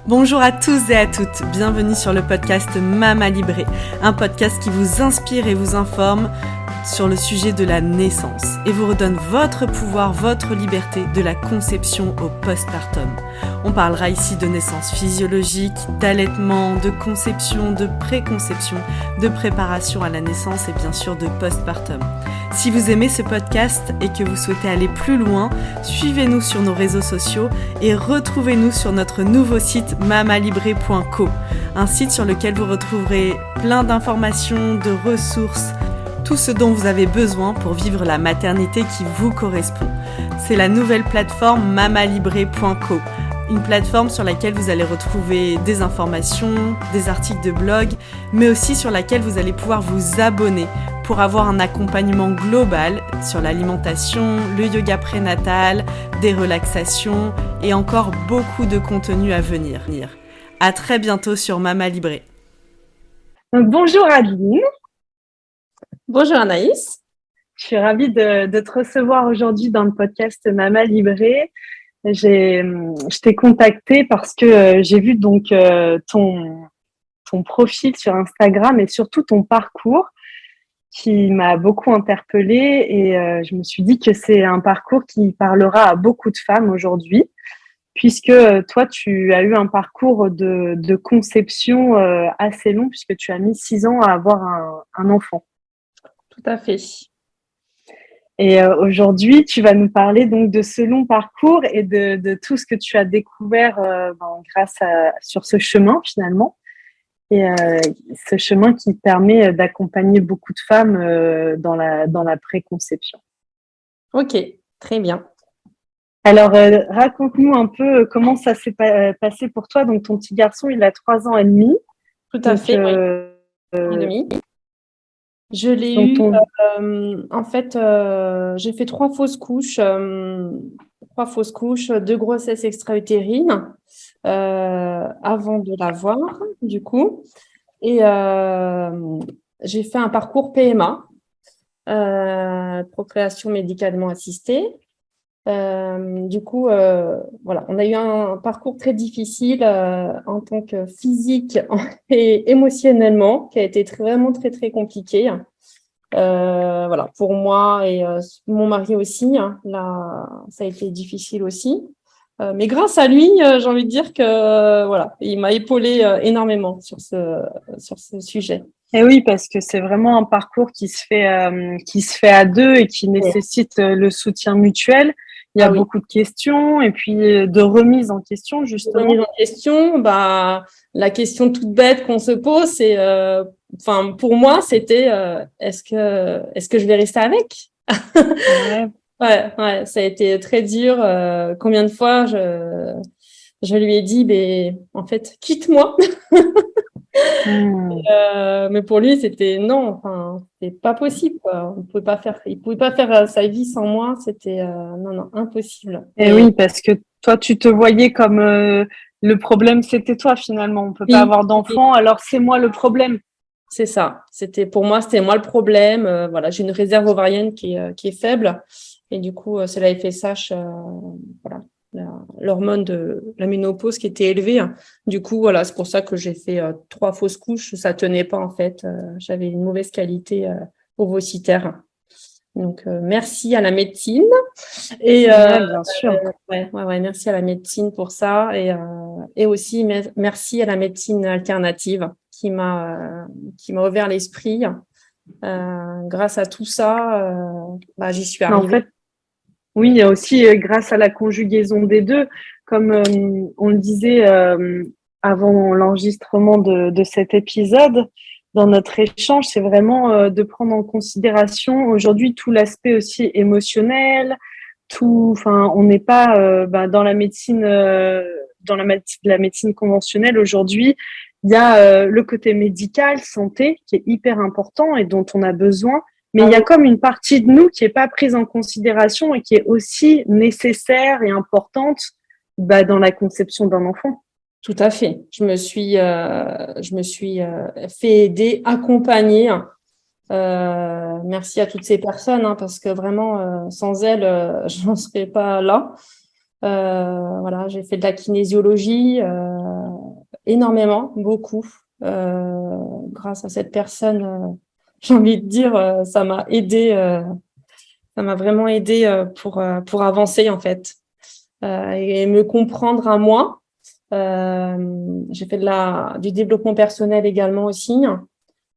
Bonjour à tous et à toutes, bienvenue sur le podcast Mama Librée, un podcast qui vous inspire et vous informe sur le sujet de la naissance et vous redonne votre pouvoir, votre liberté de la conception au postpartum. On parlera ici de naissance physiologique, d'allaitement, de conception, de préconception, de préparation à la naissance et bien sûr de postpartum. Si vous aimez ce podcast et que vous souhaitez aller plus loin, suivez-nous sur nos réseaux sociaux et retrouvez-nous sur notre nouveau site mamalibré.co, un site sur lequel vous retrouverez plein d'informations, de ressources, tout ce dont vous avez besoin pour vivre la maternité qui vous correspond. C'est la nouvelle plateforme mamalibré.co, une plateforme sur laquelle vous allez retrouver des informations, des articles de blog, mais aussi sur laquelle vous allez pouvoir vous abonner pour avoir un accompagnement global sur l'alimentation, le yoga prénatal, des relaxations et encore beaucoup de contenu à venir. À très bientôt sur Mama Libré. Donc, bonjour Adeline. Bonjour Anaïs. Je suis ravie de te recevoir aujourd'hui dans le podcast Mama Libré. Je t'ai contactée parce que j'ai vu donc ton profil sur Instagram et surtout ton parcours qui m'a beaucoup interpellée et je me suis dit que c'est un parcours qui parlera à beaucoup de femmes aujourd'hui puisque toi, tu as eu un parcours de conception assez long puisque tu as mis 6 ans à avoir un enfant. Tout à fait. Et aujourd'hui, tu vas nous parler donc de ce long parcours et de tout ce que tu as découvert sur ce chemin finalement. Et ce chemin qui permet d'accompagner beaucoup de femmes dans la préconception. Ok, très bien. Alors, raconte-nous un peu comment ça s'est passé pour toi. Donc, ton petit garçon, il a 3 ans et demi. Tout à fait, oui. Et demi. Je l'ai eu, j'ai fait 3 fausses couches, 2 grossesses extra-utérines avant de l'avoir, du coup. Et j'ai fait un parcours PMA, procréation médicalement assistée. Du coup, voilà, on a eu un parcours très difficile en tant que physique et émotionnellement, qui a été vraiment très, très compliqué. Voilà, pour moi et mon mari aussi, hein, là, ça a été difficile aussi. Mais grâce à lui, j'ai envie de dire que voilà, il m'a épaulé énormément sur ce sujet. Et oui, parce que c'est vraiment un parcours qui se fait à deux et qui nécessite le soutien mutuel. Il y a beaucoup de questions et puis de remise en question, justement. Remise en question, la question toute bête qu'on se pose, c'est, pour moi, c'était est-ce que je vais rester avec? Ouais, ça a été très dur. Combien de fois je lui ai dit, en fait, quitte-moi. Mais pour lui, c'était non, c'est pas possible, quoi. Il pouvait pas faire sa vie sans moi. C'était non, impossible. Et oui, parce que toi, tu te voyais comme le problème, c'était toi finalement. On peut pas avoir d'enfant, alors c'est moi le problème. C'est ça. Pour moi, c'était moi le problème. Voilà, j'ai une réserve ovarienne qui est faible, et du coup, c'est la FSH, voilà. L'hormone de la ménopause qui était élevée. Du coup, voilà, c'est pour ça que j'ai fait 3 fausses couches. Ça tenait pas, en fait. J'avais une mauvaise qualité ovocytaire. Donc, merci à la médecine. Et, bien sûr. Merci à la médecine pour ça. Et aussi, merci à la médecine alternative qui m'a ouvert l'esprit. Grâce à tout ça, j'y suis arrivée. En fait, oui, il y a aussi grâce à la conjugaison des deux, comme on le disait avant l'enregistrement de cet épisode, dans notre échange, c'est vraiment de prendre en considération aujourd'hui tout l'aspect aussi émotionnel, on n'est pas dans la médecine, la médecine conventionnelle aujourd'hui. Il y a le côté médical, santé, qui est hyper important et dont on a besoin. Mais il y a comme une partie de nous qui n'est pas prise en considération et qui est aussi nécessaire et importante dans la conception d'un enfant. Tout à fait. Je me suis fait aider, accompagner. Merci à toutes ces personnes, parce que vraiment, sans elles, je n'en serais pas là. Voilà, j'ai fait de la kinésiologie, énormément, beaucoup. Grâce à cette personne, j'ai envie de dire, ça m'a aidé, ça m'a vraiment aidé pour avancer en fait et me comprendre à moi. J'ai fait du développement personnel également aussi.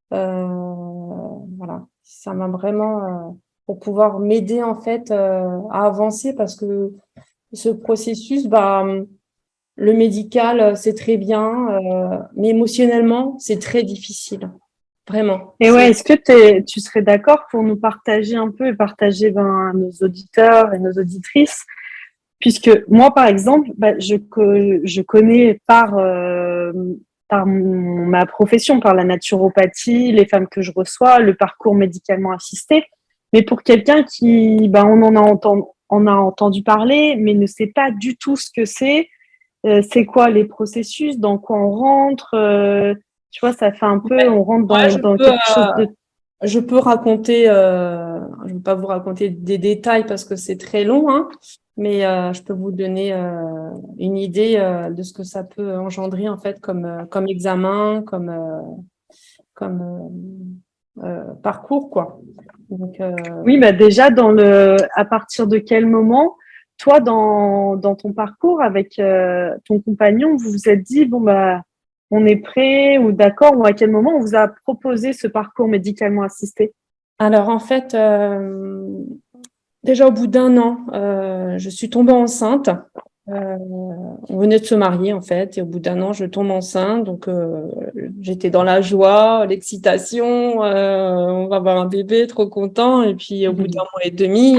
Voilà, ça m'a vraiment pour pouvoir m'aider en fait à avancer parce que ce processus, le médical, c'est très bien, mais émotionnellement, c'est très difficile, vraiment. Et ouais, est-ce que tu serais d'accord pour nous partager un peu et partager à nos auditeurs et nos auditrices, puisque moi, par exemple, je connais par ma profession, par la naturopathie, les femmes que je reçois, le parcours médicalement assisté, mais pour quelqu'un qui, on a entendu parler, mais ne sait pas du tout ce que c'est quoi les processus, dans quoi on rentre, tu vois, ça fait un peu, on rentre dans quelque chose de... Je peux raconter, je ne vais pas vous raconter des détails parce que c'est très long, hein, mais je peux vous donner une idée de ce que ça peut engendrer en fait comme examen, comme parcours, quoi. Donc, Oui, déjà, à partir de quel moment, toi, dans ton parcours avec ton compagnon, vous vous êtes dit, on est prêt ou d'accord, ou à quel moment on vous a proposé ce parcours médicalement assisté? alors en fait, déjà au bout d'un an, je suis tombée enceinte. On venait de se marier en fait, et au bout d'un an, je tombe enceinte. Donc j'étais dans la joie, l'excitation. On va avoir un bébé, trop content. Et puis au bout d'un mois et demi,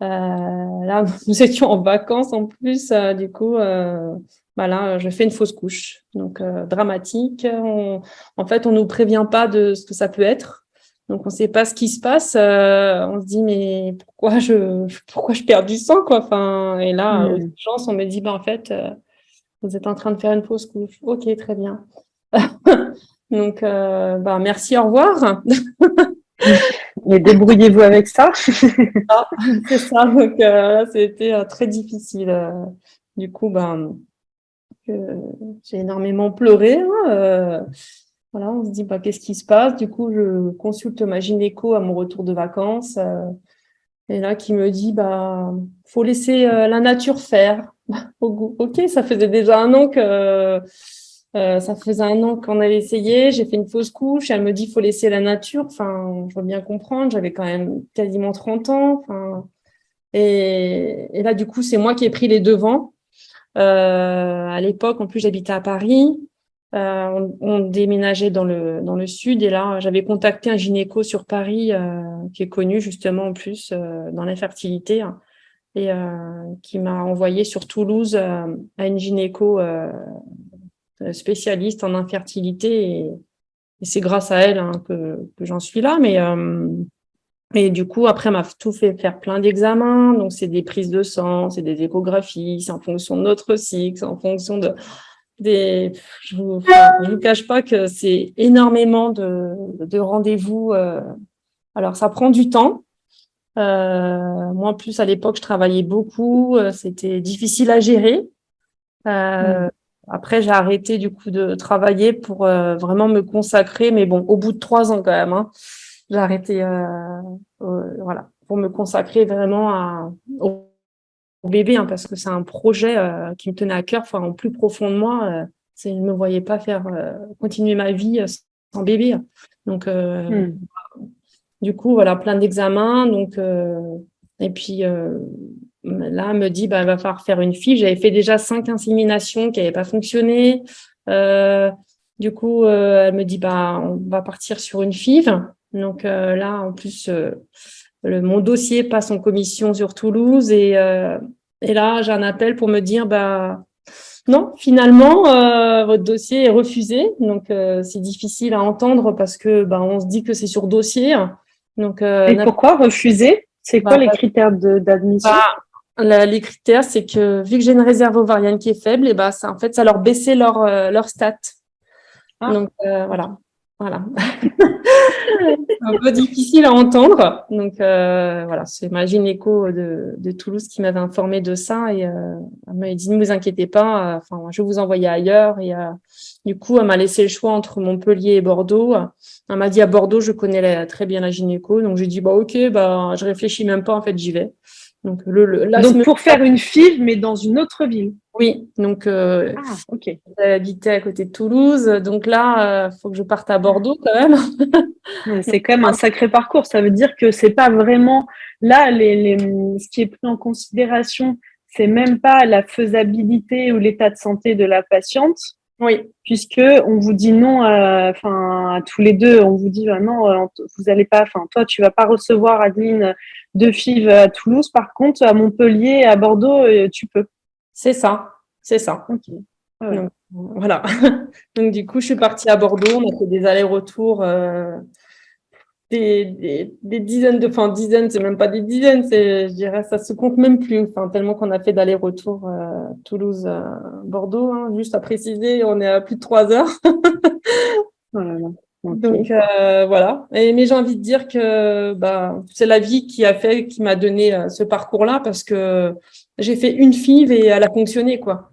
là, nous étions en vacances en plus. Du coup, là, je fais une fausse couche. Donc dramatique. En fait, on nous prévient pas de ce que ça peut être. Donc, on ne sait pas ce qui se passe. On se dit, mais pourquoi je perds du sang, quoi. Enfin, et là, aux urgences, on me dit, en fait, vous êtes en train de faire une fausse couche. Ok, très bien. Donc, merci, au revoir. Et débrouillez-vous avec ça. C'est ça. Donc, là, c'était très difficile. Du coup, j'ai énormément pleuré. Voilà, on se dit, qu'est-ce qui se passe? Du coup, je consulte ma gynéco à mon retour de vacances. Et là, qui me dit, faut laisser la nature faire. Ok, ça faisait déjà un an qu'on avait essayé. J'ai fait une fausse couche. Elle me dit, faut laisser la nature. Enfin, je veux bien comprendre. J'avais quand même quasiment 30 ans. Enfin, et là, du coup, c'est moi qui ai pris les devants. À l'époque, en plus, j'habitais à Paris. On déménageait dans le sud et là, j'avais contacté un gynéco sur Paris qui est connu justement en plus dans l'infertilité et qui m'a envoyé sur Toulouse à une gynéco spécialiste en infertilité et c'est grâce à elle que j'en suis là. Et du coup, après, elle m'a tout fait faire plein d'examens. Donc, c'est des prises de sang, c'est des échographies, c'est en fonction de notre cycle, c'est en fonction je vous cache pas que c'est énormément de rendez-vous. Alors, ça prend du temps. Moi, en plus, à l'époque, je travaillais beaucoup. C'était difficile à gérer. Après, j'ai arrêté du coup de travailler pour vraiment me consacrer. Mais bon, au bout de 3 ans quand même, hein, j'ai arrêté voilà, pour me consacrer vraiment au bébé, parce que c'est un projet qui me tenait à cœur. Enfin, au plus profond de moi, je ne me voyais pas faire continuer ma vie sans bébé. Donc, du coup, voilà, plein d'examens. Donc, et puis là, elle me dit, il va falloir faire une FIV. J'avais fait déjà 5 inséminations qui n'avaient pas fonctionné. Du coup, elle me dit, on va partir sur une FIV. Donc là, en plus, mon dossier passe en commission sur Toulouse et là, j'ai un appel pour me dire, non, finalement, votre dossier est refusé. Donc, c'est difficile à entendre parce que on se dit que c'est sur dossier. Donc, et pourquoi refuser? C'est quoi les critères d'admission? Les critères, c'est que vu que j'ai une réserve ovarienne qui est faible, et ça, en fait, ça leur baissait leur stat. Donc, voilà. Voilà. C'est un peu difficile à entendre. Donc, voilà, c'est ma gynéco de Toulouse qui m'avait informé de ça. Et elle m'avait dit, ne vous inquiétez pas, je vais vous envoyer ailleurs. Et du coup, elle m'a laissé le choix entre Montpellier et Bordeaux. Elle m'a dit, à Bordeaux, je connais très bien la gynéco. Donc, j'ai dit, OK, je réfléchis même pas, en fait, j'y vais. Donc, Donc, pour faire une FIV, mais dans une autre ville. Oui, donc OK. j'habitais à côté de Toulouse, donc là, faut que je parte à Bordeaux quand même. C'est quand même un sacré parcours. Ça veut dire que c'est pas vraiment là ce qui est pris en considération, c'est même pas la faisabilité ou l'état de santé de la patiente, Oui, puisque on vous dit non, à tous les deux, on vous dit non, vous allez pas, toi tu vas pas recevoir Adeline de FIV à Toulouse, par contre à Montpellier, à Bordeaux, tu peux. c'est ça, c'est ça. Ok. Ah ouais. Donc, voilà. Donc du coup, je suis partie à Bordeaux, on a fait des allers-retours, des dizaines dizaines, c'est même pas des dizaines, je dirais, ça se compte même plus, tellement qu'on a fait d'allers-retours Toulouse, Bordeaux, hein, juste à préciser, on est à plus de 3 heures. Oh là là. Ok. Donc voilà. Mais j'ai envie de dire que c'est la vie qui m'a donné ce parcours-là parce que j'ai fait une FIV et elle a fonctionné, quoi.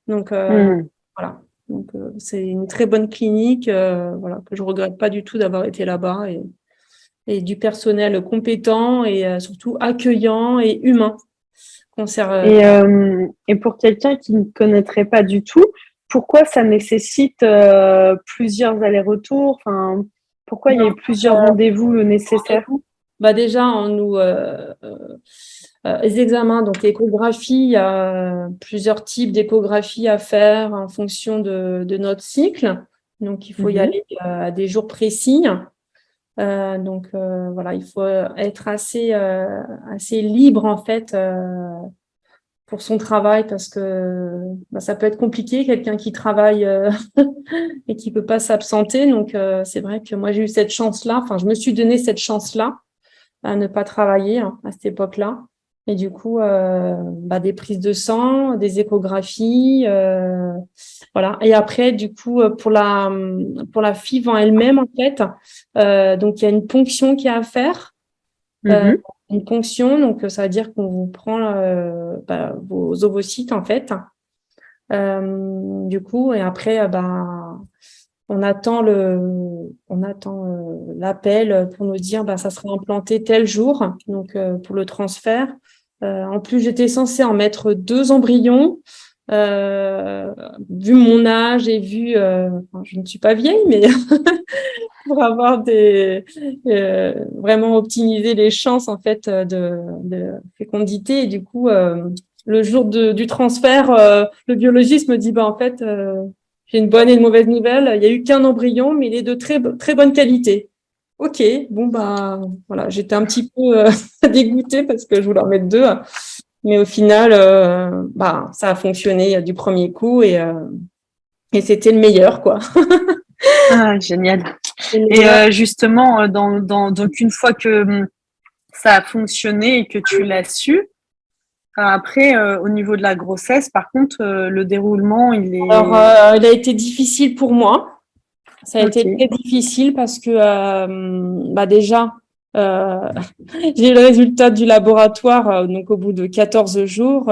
Donc voilà. Donc c'est une très bonne clinique, voilà, que je regrette pas du tout d'avoir été là-bas et du personnel compétent et surtout accueillant et humain. Et pour quelqu'un qui ne connaîtrait pas du tout, pourquoi ça nécessite plusieurs allers-retours? Pourquoi il y a plusieurs rendez-vous nécessaires? Déjà, les examens, donc l'échographie, il y a plusieurs types d'échographie à faire en fonction de notre cycle. Donc, il faut y aller à des jours précis. Voilà, il faut être assez libre en fait pour son travail parce que ça peut être compliqué, quelqu'un qui travaille et qui peut pas s'absenter. Donc, c'est vrai que moi, j'ai eu cette chance-là. Je me suis donné cette chance-là à ne pas travailler à cette époque-là. Et du coup, des prises de sang, des échographies, voilà. Et après, du coup, pour la FIV en elle-même, en fait, donc il y a une ponction qui est à faire. Une ponction, donc ça veut dire qu'on vous prend vos ovocytes, en fait. Du coup, et après, on attend l'appel pour nous dire ça sera implanté tel jour, donc pour le transfert. En plus, j'étais censée en mettre 2 embryons. Vu mon âge et je ne suis pas vieille, mais pour avoir vraiment optimiser les chances en fait de fécondité. Et du coup, le jour du transfert, le biologiste me dit en fait, j'ai une bonne et une mauvaise nouvelle. Il y a eu qu'un embryon, mais il est de très très bonne qualité. Ok, bon voilà, j'étais un petit peu dégoûtée parce que je voulais en mettre 2, mais au final, ça a fonctionné du premier coup et c'était le meilleur, quoi. Ah, génial. Et justement, donc une fois que ça a fonctionné et que tu l'as su, après, au niveau de la grossesse, par contre, le déroulement, il est… Alors, il a été difficile pour moi. Ça a été très difficile parce que déjà, j'ai eu le résultat du laboratoire donc au bout de 14 jours.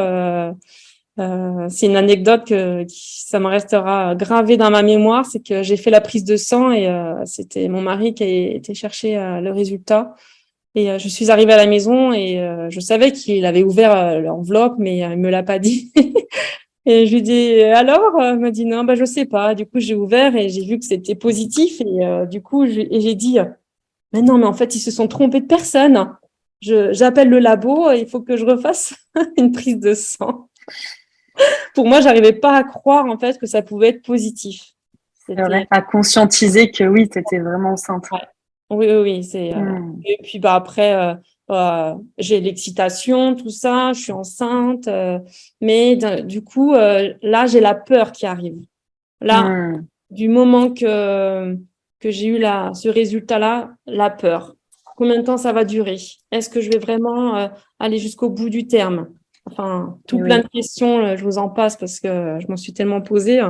C'est une anecdote ça me restera gravée dans ma mémoire, c'est que j'ai fait la prise de sang et c'était mon mari qui a été chercher le résultat. Et je suis arrivée à la maison et je savais qu'il avait ouvert l'enveloppe, mais il me l'a pas dit. Et je lui dis alors, il m'a dit non, je sais pas. Du coup, j'ai ouvert et j'ai vu que c'était positif et du coup, j'ai dit mais non, mais en fait, ils se sont trompés de personne. J'appelle le labo, il faut que je refasse une prise de sang. Pour moi, j'arrivais pas à croire en fait que ça pouvait être positif. C'était à conscientiser que oui, tu étais vraiment enceinte. Ouais. Oui, c'est et puis après j'ai l'excitation, tout ça, je suis enceinte, mais du coup là j'ai la peur qui arrive. Là, du moment que j'ai eu ce résultat-là, la peur. Combien de temps ça va durer? Est-ce que je vais vraiment aller jusqu'au bout du terme? Plein de questions, je vous en passe parce que je m'en suis tellement posée.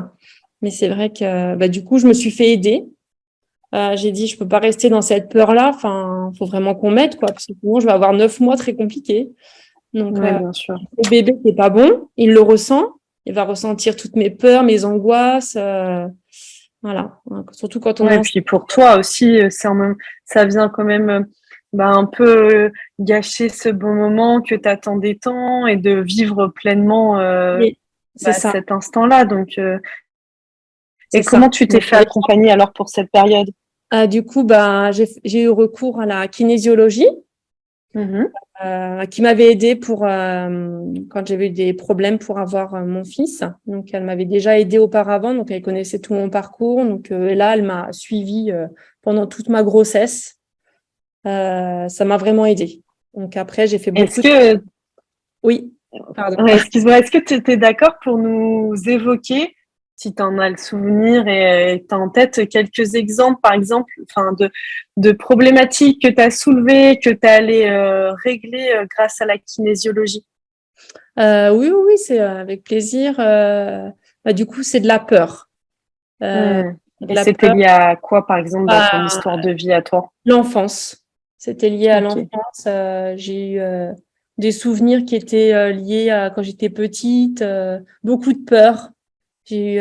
Mais c'est vrai que du coup, je me suis fait aider. J'ai dit, je peux pas rester dans cette peur-là. Enfin, faut vraiment qu'on m'aide, quoi, parce que sinon, je vais avoir 9 mois très compliqués. Donc, Oui, bien sûr. le bébé, c'est pas bon. Il le ressent. Il va ressentir toutes mes peurs, mes angoisses. Voilà. Surtout quand on Ouais, est et puis pour toi aussi, ça vient quand même un peu gâcher ce bon moment que tu attendais tant et de vivre pleinement Oui, c'est ça. cet instant-là. Donc, C'est et ça. comment tu t'es Donc, fait accompagner alors pour cette période? du coup, j'ai eu recours à la kinésiologie. Mhm. Qui m'avait aidée pour quand j'avais eu des problèmes pour avoir mon fils. Donc, elle m'avait déjà aidée auparavant, donc elle connaissait tout mon parcours. Donc, et là, elle m'a suivie pendant toute ma grossesse. Ça m'a vraiment aidée. Donc, après, j'ai fait Est-ce beaucoup de... que, Oui, pardon. excuse-moi, est-ce que tu étais d'accord pour nous évoquer, si tu en as le souvenir et tu as en tête quelques exemples, par exemple, de problématiques que tu as soulevées, que tu es allé régler grâce à la kinésiologie? Oui, oui, oui, c'est avec plaisir. Du coup, c'est de la peur. Euh, Hmm. de Et la c'était peur lié à quoi, par exemple, dans ton à histoire de vie à toi? l'enfance. C'était lié à Ok. l'enfance. J'ai eu des souvenirs qui étaient liés à quand j'étais petite, beaucoup de peur. J'ai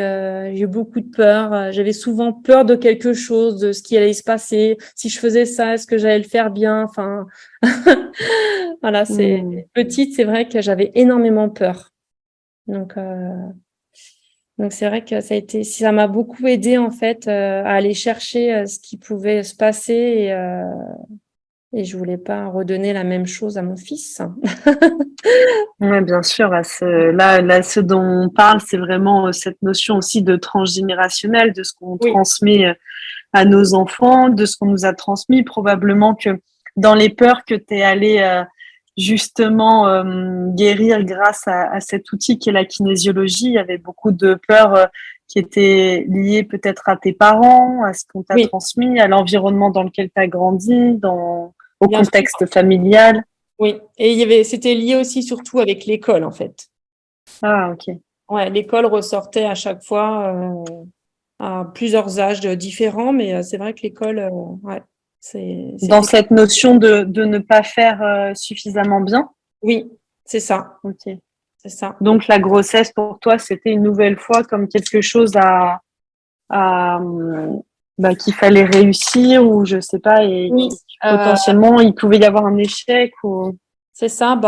eu beaucoup de peur. J'avais souvent peur de quelque chose, de ce qui allait se passer. Si je faisais ça, est-ce que j'allais le faire bien? Enfin, voilà, c'est Hmm. petite, c'est vrai que j'avais énormément peur. Donc, c'est vrai que ça m'a beaucoup aidé en fait à aller chercher ce qui pouvait se passer et je voulais pas redonner la même chose à mon fils. Ouais, bien sûr. Là, ce dont on parle, c'est vraiment cette notion aussi de transgénérationnel, de ce qu'on Oui, transmet à nos enfants, de ce qu'on nous a transmis. Probablement que dans les peurs que tu es allé justement guérir grâce à cet outil qui est la kinésiologie, il y avait beaucoup de peurs qui étaient liées peut-être à tes parents, à ce qu'on t'a oui, transmis, à l'environnement dans lequel tu as grandi, au bien sûr. contexte familial. Oui, et c'était lié aussi surtout avec l'école en fait. Ah, ok. Ouais, l'école ressortait à chaque fois à plusieurs âges différents, mais c'est vrai que l'école, ouais, Dans c'était. cette notion de ne pas faire suffisamment bien. Oui, c'est ça, Ok. c'est ça. Donc la grossesse pour toi, c'était une nouvelle fois comme quelque chose à qu'il fallait réussir ou je sais pas et Oui, potentiellement il pouvait y avoir un échec ou. c'est ça.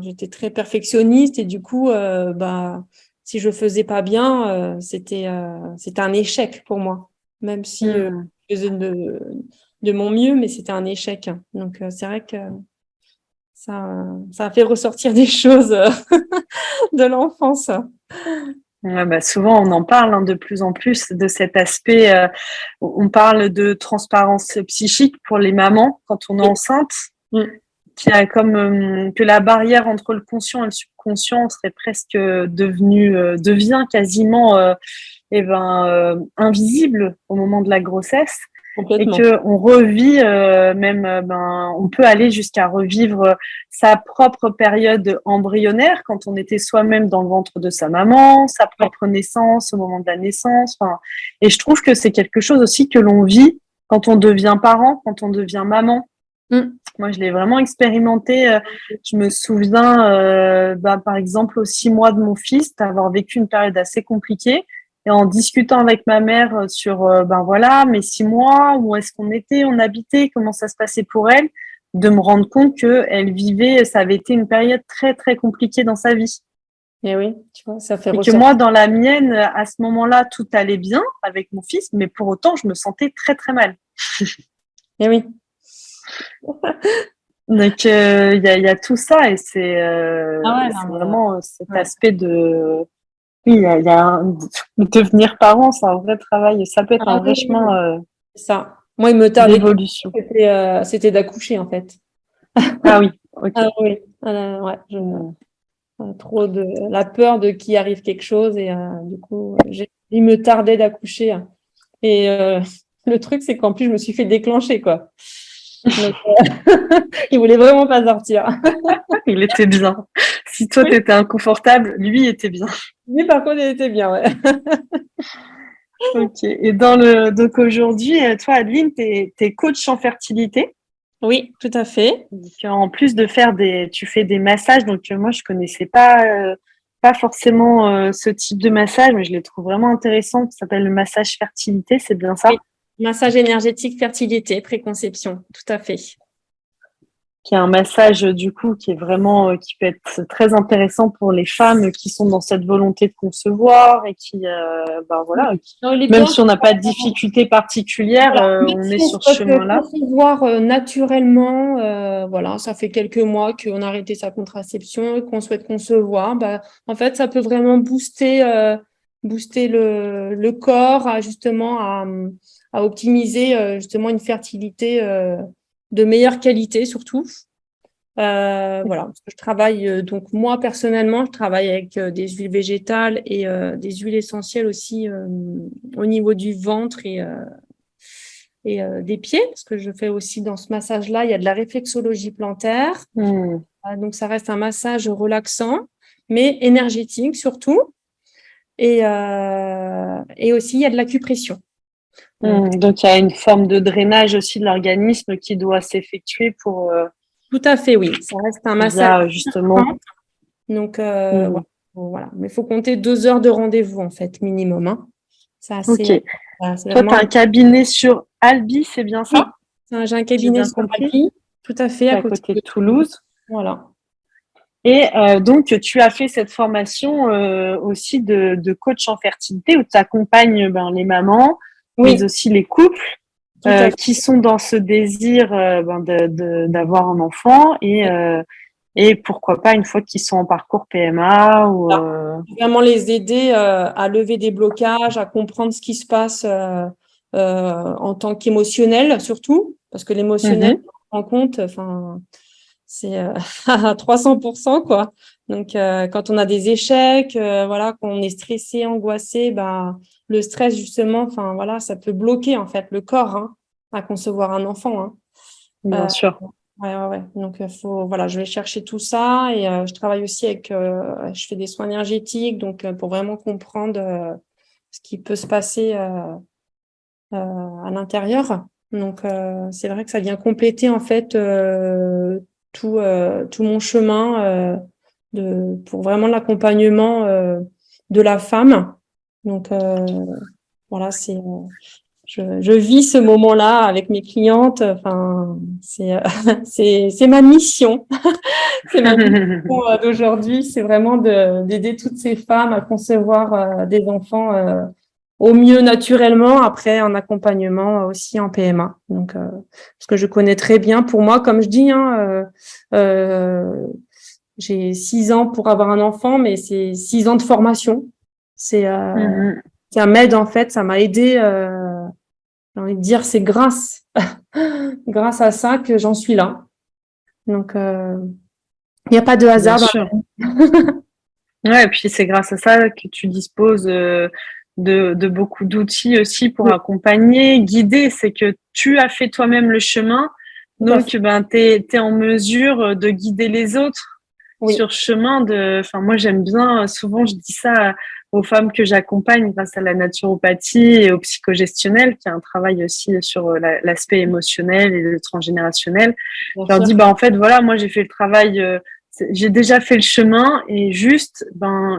J'étais très perfectionniste et du coup, si je faisais pas bien, c'était un échec pour moi, même si Hmm. je faisais de mon mieux, mais c'était un échec. Donc c'est vrai que ça a fait ressortir des choses de l'enfance. Ouais, souvent on en parle de plus en plus de cet aspect. On parle de transparence psychique pour les mamans quand on est Oui. enceinte, Mm. qui a comme que la barrière entre le conscient et le subconscient serait presque devient quasiment invisible au moment de la grossesse et Complètement. que on revit on peut aller jusqu'à revivre sa propre période embryonnaire quand on était soi-même dans le ventre de sa maman, sa Ouais. propre naissance au moment de la naissance. Enfin, et je trouve que c'est quelque chose aussi que l'on vit quand on devient parent, quand on devient maman. Mm. Moi, je l'ai vraiment expérimenté. Je me souviens, par exemple, aux 6 mois de mon fils, d'avoir vécu une période assez compliquée. Et en discutant avec ma mère sur, voilà, mes 6 mois, où est-ce qu'on était, on habitait, comment ça se passait pour elle, de me rendre compte que elle vivait, ça avait été une période très, très compliquée dans sa vie. Et oui, tu vois, ça fait Et que ressortir. moi, dans la mienne, à ce moment-là, tout allait bien avec mon fils, mais pour autant, je me sentais très, très mal. Et oui. Donc, il y a tout ça et Ah ouais, c'est non, vraiment cet ouais, aspect de. Oui, devenir parent, c'est un vrai travail. Ça peut être ah un oui, vrai oui, oui, chemin c'est ça. Moi, il me tardait que d'évolution. c'était d'accoucher en fait. Ah oui, ok. Ah oui, ouais, Hmm. trop de la peur de qu'il arrive quelque chose et du coup, il me tardait d'accoucher. Et le truc, c'est qu'en plus, je me suis fait déclencher quoi. Donc, il voulait vraiment pas sortir. Il était bien. Si toi, Oui, t'étais inconfortable, lui était bien. lui, par contre, il était bien, ouais. Ok. Et donc aujourd'hui, toi, Adeline, t'es coach en fertilité. Oui, tout à fait. Donc, en plus de faire tu fais des massages. Donc, moi, je connaissais pas forcément ce type de massage, mais je les trouve vraiment intéressants. Ça s'appelle le massage fertilité, c'est bien ça? Oui. Massage énergétique, fertilité, préconception, tout à fait. Qui est un massage du coup qui est vraiment qui peut être très intéressant pour les femmes qui sont dans cette volonté de concevoir et qui voilà Non, il est même bien. si on n'a pas de difficultés particulières Voilà. Même on est si on sur ce souhaite chemin-là. concevoir naturellement, voilà, ça fait quelques mois qu'on a arrêté sa contraception et qu'on souhaite concevoir, en fait, ça peut vraiment booster le corps justement à optimiser justement une fertilité de meilleure qualité surtout. Voilà, parce que je travaille donc moi personnellement, je travaille avec des huiles végétales et des huiles essentielles aussi au niveau du ventre et des pieds, parce que je fais aussi dans ce massage-là, il y a de la réflexologie plantaire. Donc, ça reste un massage relaxant, mais énergétique surtout. Et aussi, il y a de l'acupression. Donc il y a une forme de drainage aussi de l'organisme qui doit s'effectuer pour Tout à fait, oui. Ça reste un massage. justement. Donc, voilà. Mais il faut compter 2 heures de rendez-vous, en fait, minimum. Hein. C'est assez, Ok. voilà, c'est Toi, tu vraiment... as un cabinet sur Albi, c'est bien Oui, ça? j'ai un J'ai cabinet bien sur compris. Paris, tout à fait, C'est à à côté côté de de Toulouse. Voilà. Et donc, tu as fait cette formation aussi de coach en fertilité où tu accompagnes les mamans, mais Oui, aussi les couples tout à fait. qui sont dans ce désir d'avoir un enfant et pourquoi pas une fois qu'ils sont en parcours PMA ou Vraiment les aider à lever des blocages, à comprendre ce qui se passe en tant qu'émotionnel surtout, parce que l'émotionnel, Mhm. on rend compte, enfin, c'est à 300%, quoi. Donc, quand on a des échecs, voilà, qu'on est stressé, angoissé, le stress, justement, enfin, voilà, ça peut bloquer, en fait, le corps à concevoir un enfant. Bien Euh, sûr. ouais. Donc, voilà, je vais chercher tout ça et je travaille aussi je fais des soins énergétiques, donc pour vraiment comprendre ce qui peut se passer à l'intérieur. Donc, c'est vrai que ça vient compléter en fait tout mon chemin pour vraiment l'accompagnement de la femme. Donc, voilà, je vis ce moment-là avec mes clientes. Enfin, c'est ma mission. C'est ma mission d'aujourd'hui. C'est vraiment d'aider toutes ces femmes à concevoir des enfants au mieux naturellement, après en accompagnement aussi en PMA. Donc, parce que je connais très bien. Pour moi, comme je dis, j'ai 6 ans pour avoir un enfant, mais c'est 6 ans de formation. C'est Mhm. ça m'aide en fait, ça m'a aidé. J'ai envie de dire, c'est grâce à ça que j'en suis là. Donc, il n'y a pas de Bien hasard dans sûr. la vie. Ouais, et puis c'est grâce à ça que tu disposes de beaucoup d'outils aussi pour Oui, accompagner, guider. C'est que tu as fait toi-même le chemin, tout à fait. donc tu es en mesure de guider les autres Oui, sur ce chemin Enfin, moi j'aime bien, souvent je dis ça aux femmes que j'accompagne grâce à la naturopathie et au psychogestionnel, qui est un travail aussi sur l'aspect émotionnel et le transgénérationnel. bien Je leur sûr. dis, en fait, voilà, moi j'ai fait le travail j'ai déjà fait le chemin et juste,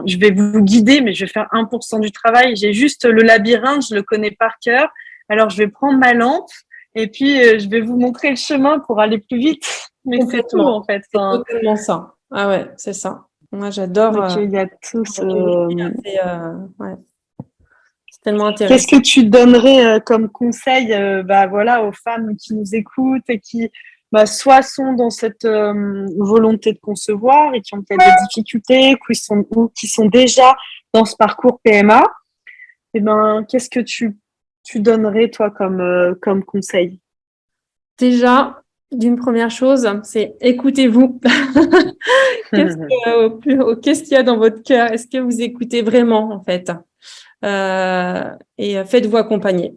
je vais vous guider, mais je vais faire 1% du travail. J'ai juste le labyrinthe, je le connais par cœur. Alors, je vais prendre ma lampe et puis je vais vous montrer le chemin pour aller plus vite. Mais c'est tout, Complètement. en fait. C'est Enfin, totalement ça. Ah ouais, c'est ça. Moi, j'adore. donc, il y a tout Aujourd'hui, ouais, c'est tellement Qu'est-ce intéressant. que tu donnerais comme conseil voilà, aux femmes qui nous écoutent et qui soit sont dans cette volonté de concevoir et qui ont peut-être des difficultés ou qui sont déjà dans ce parcours PMA, qu'est-ce que tu donnerais toi comme conseil? Déjà, d'une première chose, c'est écoutez-vous. Qu'est-ce qu'il y a dans votre cœur? Est-ce que vous écoutez vraiment, en fait? Et faites-vous accompagner.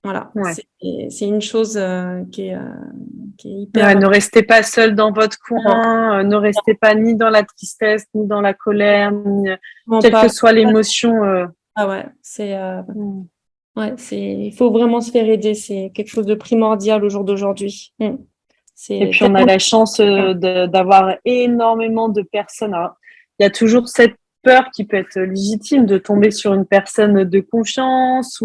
Voilà, Ouais. c'est une chose qui est Ouais, hyper. ne restez pas seul dans votre Non, coin, ne restez pas ni dans la tristesse, ni dans la colère, ni vraiment quelle que pas. soit l'émotion. Ah ouais, Mm. Ouais, il faut vraiment se faire aider. C'est quelque chose de primordial au jour d'aujourd'hui. Et puis, on a la chance d'avoir énormément de personnes. Alors, il y a toujours cette peur qui peut être légitime de tomber sur une personne de confiance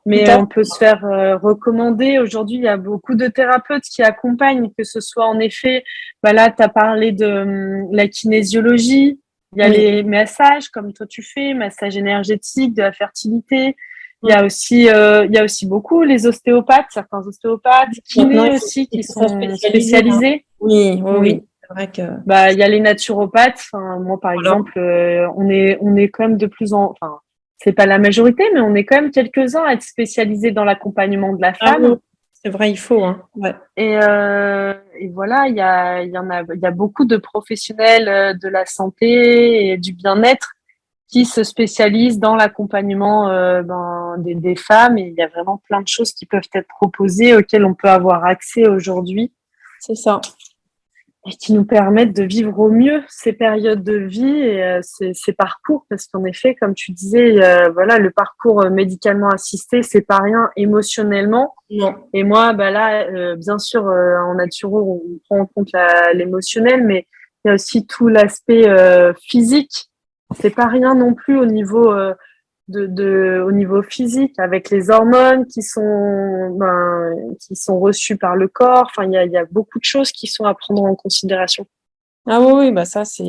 mais on peut se faire recommander. Aujourd'hui, il y a beaucoup de thérapeutes qui accompagnent, que ce soit en effet, là, tu as parlé de la kinésiologie, il y a les massages comme toi tu fais, massage énergétique, de la fertilité. Il y a aussi beaucoup les ostéopathes, certains ostéopathes, kinés aussi qui sont spécialisés. Oui. C'est vrai que. Il y a les naturopathes. Enfin, moi, par exemple, on est quand même enfin, c'est pas la majorité, mais on est quand même quelques-uns à être spécialisés dans l'accompagnement de la femme. Oui. C'est vrai, il faut. Hein. Ouais. Et voilà, il y a beaucoup de professionnels de la santé et du bien-être qui se spécialisent dans l'accompagnement des femmes. Et il y a vraiment plein de choses qui peuvent être proposées, auxquelles on peut avoir accès aujourd'hui. C'est ça. Et qui nous permettent de vivre au mieux ces périodes de vie et ces parcours. Parce qu'en effet, comme tu disais, le parcours médicalement assisté, c'est pas rien émotionnellement. Non. Et moi, bien sûr, en naturo, on prend en compte l'émotionnel, mais il y a aussi tout l'aspect physique. C'est pas rien non plus au niveau au niveau physique, avec les hormones qui sont reçues par le corps. Enfin, il y a beaucoup de choses qui sont à prendre en considération. Ah oui, ça c'est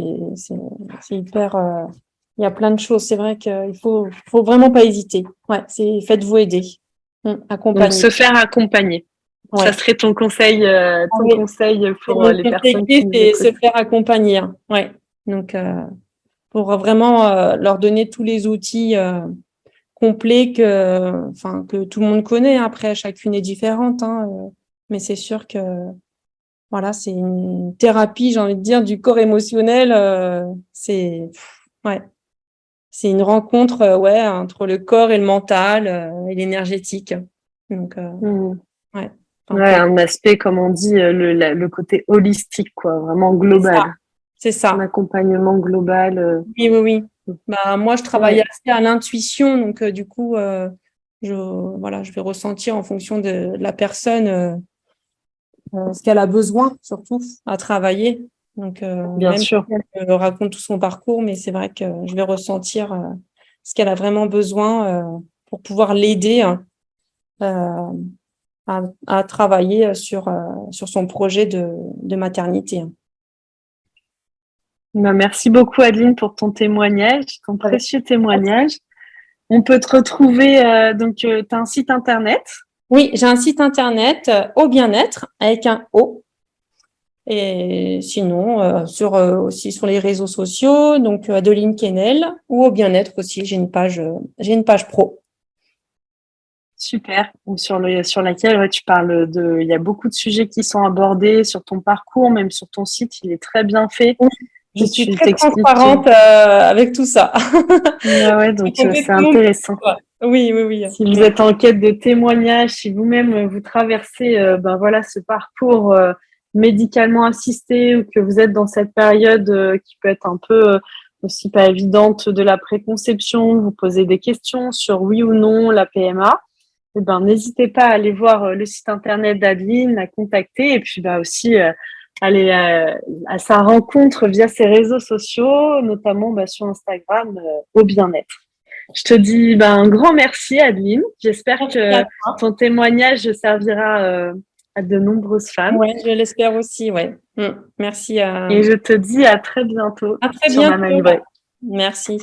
hyper. Il y a plein de choses. C'est vrai qu'il faut vraiment pas hésiter. Ouais, faites-vous aider, accompagner. Donc, se faire accompagner. Ouais. Ça serait ton conseil, conseil pour les personnes qui nous écoutent. Se faire accompagner. Ouais. Donc pour vraiment leur donner tous les outils complets que tout le monde connaît. Après, chacune est différente, mais c'est sûr que voilà, c'est une thérapie, j'ai envie de dire, du corps émotionnel. C'est une rencontre entre le corps et le mental et l'énergétique. Donc un aspect, comme on dit, le côté holistique, quoi, vraiment global. C'est ça. Un accompagnement global. Oui. Moi, je travaille assez à l'intuition, donc du coup, je vais ressentir en fonction de la personne ce qu'elle a besoin, surtout à travailler. Donc, bien sûr. Si elle raconte tout son parcours, mais c'est vrai que je vais ressentir ce qu'elle a vraiment besoin pour pouvoir l'aider à travailler sur son projet de maternité. Merci beaucoup, Adeline, pour ton témoignage, ton précieux témoignage. On peut te retrouver, tu as un site internet. Oui, j'ai un site internet Au Bien-être avec un O. Et sinon, aussi sur les réseaux sociaux, donc Adeline Quesnel, ou Au Bien-être aussi, j'ai une page pro. Super. Sur laquelle tu parles il y a beaucoup de sujets qui sont abordés sur ton parcours, même sur ton site, il est très bien fait. Oui. Je suis très transparente avec tout ça. Donc c'est intéressant. Oui. Si vous êtes en quête de témoignages, si vous-même vous traversez ce parcours médicalement assisté ou que vous êtes dans cette période qui peut être un peu aussi pas évidente de la préconception, vous posez des questions sur oui ou non la PMA, n'hésitez pas à aller voir le site internet d'Adeline, la contacter et puis aussi aller à sa rencontre via ses réseaux sociaux, notamment sur Instagram, Au Bien-être. Je te dis un grand merci, Adeline. J'espère que ton témoignage servira à de nombreuses femmes. Oui, je l'espère aussi, ouais. Merci. Et je te dis à très bientôt. À très bientôt. Mama Libré. Merci.